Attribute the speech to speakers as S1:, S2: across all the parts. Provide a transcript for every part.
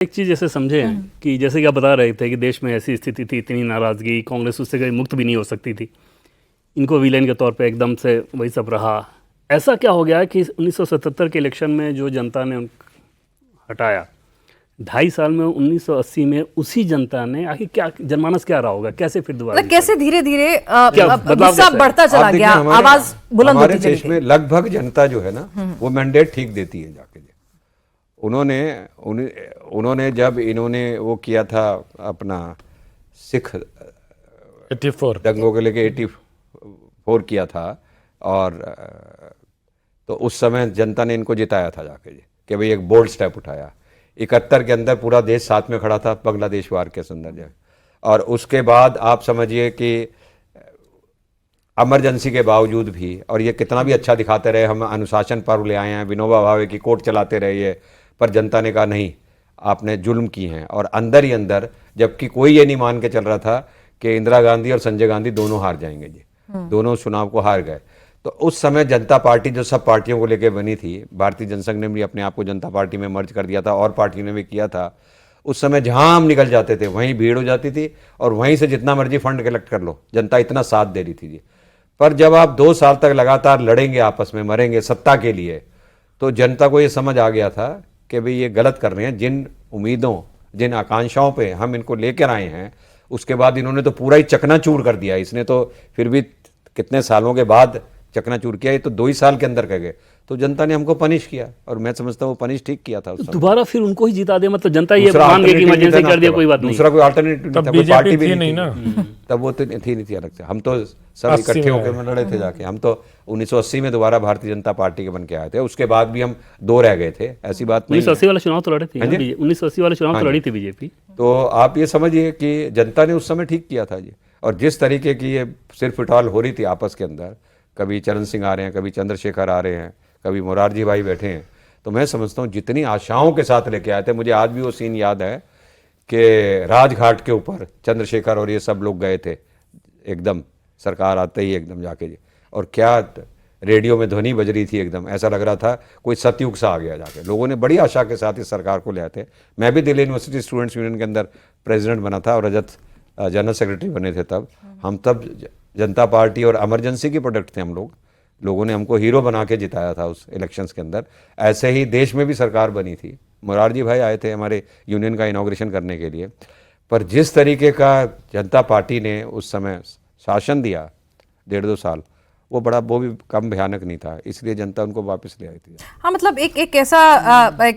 S1: एक चीज़ जैसे समझे कि जैसे कि आप बता रहे थे कि देश में ऐसी स्थिति थी, इतनी नाराज़गी, कांग्रेस उससे कहीं मुक्त भी नहीं हो सकती थी, इनको विलेन के तौर पे एकदम से वही सब रहा। ऐसा क्या हो गया कि 1977 के इलेक्शन में जो जनता ने हटाया, 2.5 साल में 1980 में उसी जनता ने आखिर क्या जनमानस क्या रहा होगा, कैसे फिर दोबारा
S2: मतलब कैसे धीरे धीरे
S1: बदलाव
S2: गुस्सा
S1: कैसे?
S2: बढ़ता चला गया, आवाज बुलंद
S3: हमारे
S2: होती चली
S3: देश में लगभग जनता जो है ना वो मैंडेट ठीक देती है जाके। उन्होंने जब इन्होंने वो किया था अपना सिख
S4: 84
S3: दंगों के लेके 84 किया था, और तो उस समय जनता ने इनको जिताया था जाके कि भाई एक बोल्ड स्टेप उठाया। 71 के अंदर पूरा देश साथ में खड़ा था बांग्लादेश वार के संदर्भ में, और उसके बाद आप समझिए कि इमरजेंसी के बावजूद भी, और ये कितना भी अच्छा दिखाते रहे, हम अनुशासन पर्व ले आए हैं, विनोबा भावे की कोर्ट चलाते रहे, पर जनता ने कहा नहीं, आपने जुल्म की हैं। और अंदर ही अंदर, जबकि कोई ये नहीं मान के चल रहा था कि इंदिरा गांधी और संजय गांधी दोनों हार जाएंगे जी, दोनों चुनाव को हार गए। तो उस समय जनता पार्टी जो सब पार्टियों को लेकर बनी थी, भारतीय जनसंघ ने भी अपने आप को जनता पार्टी में मर्ज कर दिया था और पार्टी ने भी किया था। उस समय जहां हम निकल जाते थे वहीं भीड़ हो जाती थी, और वहीं से जितना मर्जी फंड कलेक्ट कर लो, जनता इतना साथ दे रही थी जी। पर जब आप 2 साल तक लगातार लड़ेंगे, आपस में मरेंगे सत्ता के लिए, तो जनता को ये समझ आ गया था कि भाई ये गलत कर रहे हैं। जिन उम्मीदों, जिन आकांक्षाओं पे हम इनको लेकर आए हैं, उसके बाद इन्होंने तो पूरा ही चकनाचूर कर दिया। इसने तो फिर भी कितने सालों के बाद चकनाचूर किया, ये तो 2 ही साल के अंदर कर गए। तो जनता ने हमको पनिश किया, और मैं समझता हूँ वो पनिश ठीक किया था उस समय।
S1: दोबारा फिर उनको ही जिता दिया, मतलब जनता ये मान गई कि इमरजेंसी कर दिया, कोई बात नहीं,
S3: दूसरा कोई अल्टरनेटिव नहीं था, कोई पार्टी भी नहीं
S4: ना
S3: तब, वो तो थी नहीं थी अलग से। हम तो सब इकट्ठे होकर लड़े थे जाके। हम तो 1980 में दोबारा भारतीय जनता पार्टी के बन के आए थे, उसके बाद भी हम 2 रह गए थे, ऐसी बात नहीं।
S1: 1980 वाला चुनाव तो लड़े थे, 1980 वाला चुनाव तो लड़ी थी बीजेपी।
S3: तो आप ये समझिए कि जनता ने उस समय ठीक किया था जी। और जिस तरीके की ये सिर फिटौल हो रही थी आपस के अंदर, कभी चरण सिंह आ रहे हैं, कभी चंद्रशेखर आ रहे हैं, कभी मोरारजी भाई बैठे हैं, तो मैं समझता हूँ जितनी आशाओं के साथ लेके आए थे। मुझे आज भी वो सीन याद है कि राजघाट के ऊपर चंद्रशेखर और ये सब लोग गए थे एकदम सरकार आते ही एकदम जाके जी, और क्या रेडियो में ध्वनि बज रही थी, एकदम ऐसा लग रहा था कोई सतयुग सा आ गया जाके। लोगों ने बड़ी आशा के साथ इस सरकार को ले आए थे। मैं भी दिल्ली यूनिवर्सिटी स्टूडेंट्स यूनियन के अंदर प्रेसिडेंट बना था और रजत जनरल सेक्रेटरी बने थे तब। हम तब जनता पार्टी और इमरजेंसी के प्रोडक्ट थे हम लोग। लोगों ने हमको हीरो बना के जिताया था उस इलेक्शंस के अंदर। ऐसे ही देश में भी सरकार बनी थी, मोरारजी भाई आए थे हमारे यूनियन का इनॉग्रेशन करने के लिए। पर जिस तरीके का जनता पार्टी ने उस समय शासन दिया 1.5-2 साल, वो भी कम भयानक नहीं था, इसलिए जनता उनको वापस ले आई थी।
S2: हाँ, मतलब एक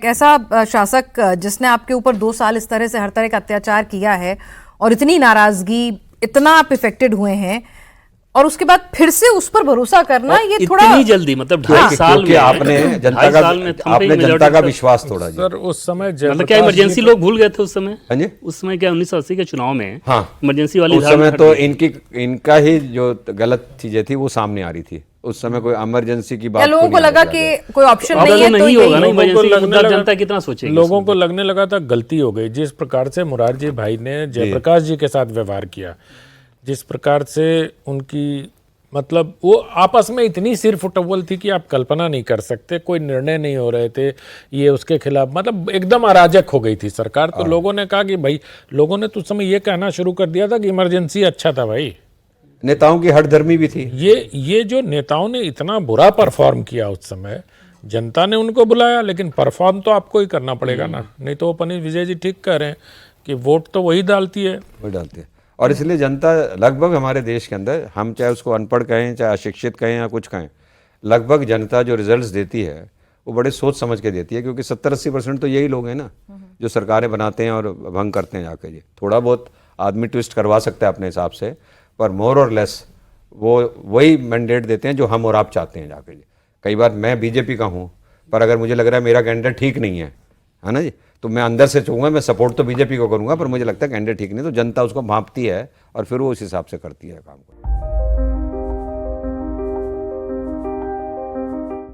S2: ऐसा शासक जिसने आपके ऊपर 2 साल इस तरह से हर तरह का अत्याचार किया है, और इतनी नाराजगी, इतना आप इफेक्टेड हुए हैं, और उसके बाद फिर से उस पर भरोसा करना, ये थोड़ा
S1: इतनी जल्दी, मतलब 2.5 साल में
S3: आपने जनता का विश्वास तोड़ा जी।
S4: सर उस समय
S1: मतलब क्या इमरजेंसी लोग भूल गए थे उस समय? उस समय क्या 1980 के चुनाव में इमरजेंसी वाली
S3: उस समय तो इनका ही जो गलत चीजें थी वो सामने आ रही थी। उस समय कोई इमरजेंसी की बात,
S2: लोगों को लगा कि कोई ऑप्शन नहीं है, तो
S1: होगा ना इमरजेंसी, जनता कितना सोचेगी।
S4: लोगों को लगने लगा था गलती हो गई। जिस प्रकार से मोरारजी भाई ने जयप्रकाश जी के साथ व्यवहार किया, जिस प्रकार से उनकी, मतलब वो आपस में इतनी सिर फुटअव्वल थी कि आप कल्पना नहीं कर सकते। कोई निर्णय नहीं हो रहे थे ये उसके खिलाफ, मतलब एकदम अराजक हो गई थी सरकार। तो लोगों ने कहा कि भाई, लोगों ने तो उस समय ये कहना शुरू कर दिया था कि इमरजेंसी अच्छा था भाई।
S3: नेताओं की हठधर्मी भी थी।
S4: ये जो नेताओं ने इतना बुरा परफॉर्म किया उस समय, जनता ने उनको बुलाया, लेकिन परफॉर्म तो आपको ही करना पड़ेगा ना, नहीं तो वो विजय जी ठीक कह रहे हैं कि वोट तो वही डालती है।
S3: और इसलिए जनता लगभग हमारे देश के अंदर, हम चाहे उसको अनपढ़ कहें, चाहे अशिक्षित कहें या कुछ कहें, लगभग जनता जो रिजल्ट्स देती है वो बड़े सोच समझ के देती है। क्योंकि 70-80% तो यही लोग हैं ना जो सरकारें बनाते हैं और भंग करते हैं जाके जी। थोड़ा बहुत आदमी ट्विस्ट करवा सकता है अपने हिसाब से, पर मोर और लेस वो वही मैंडेट देते हैं जो हम और आप चाहते हैं जाके जी। कई बार मैं बीजेपी का हूँ, पर अगर मुझे लग रहा है मेरा कैंडिडेट ठीक नहीं है ना जी, तो मैं अंदर से चाहूँगा, मैं सपोर्ट तो बीजेपी को करूँगा, पर मुझे लगता है कैंडिडेट ठीक नहीं, तो जनता उसको भांपती है और फिर वो उस हिसाब से करती है काम को।